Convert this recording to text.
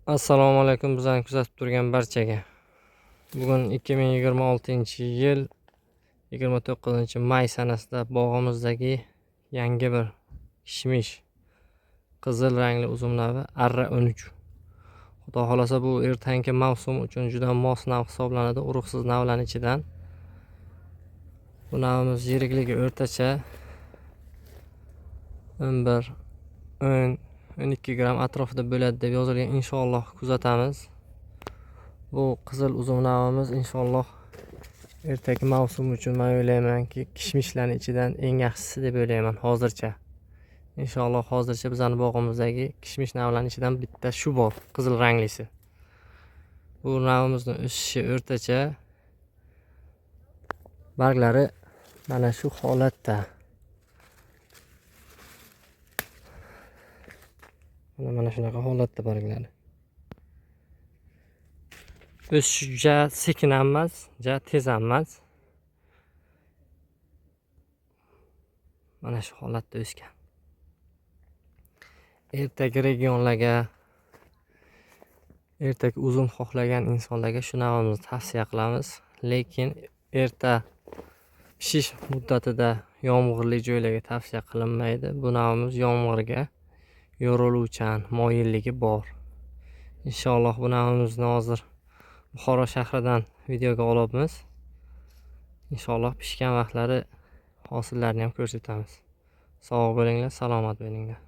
Assalomu alaykum bizani kuzatib turgan barchaga. Bugun 2026-yil 29-may sanasida bog'imizdagi yangi bir kishmish qizil rangli uzum navi Arra 13. Xudo xolasa bu ertangi mavsum uchun juda mos nav hisoblanadi. Urug'siz navlar ichidan. Bu navimiz yirikligi o'rtacha 11-12 gram atrofida bo'ladi deb yozilgan. Inshaalloh kuzatamiz. Bu qizil uzum navimiz inshaalloh ertagi mavsum uchun men o'ylaymanki, kishmishlarning ichidan eng yaxshisi deb o'ylayman hozircha. Inshaalloh hozircha bizning bog'imizdagi kishmish navlarining ichidan bitta shu bor, qizil ranglisi. Bu navimizning o'sishi o'rtacha. Barglari mana shu holatda. Mana shunaqa holatda barglari. O'sish ja sekin emas, ja tez emas. Mana shu holatda o'sgan. Ertagi regionlarga, ertagi uzum xohlagan insonlarga shu navimizni tavsiya qilamiz. Lekin erta pishish muddatida yomg'irli joylarga tavsiya qilinmaydi. Bu navimiz yomg'irga yo'roluvchan, moyilligi bor. Inshaalloh bu navimizni hozir Buxoro shahridan videoga olamiz. Inshaalloh pishgan vaqtlari hosillarni ham ko'rsatamiz. Sog' bo'linglar, salomat bo'linglar.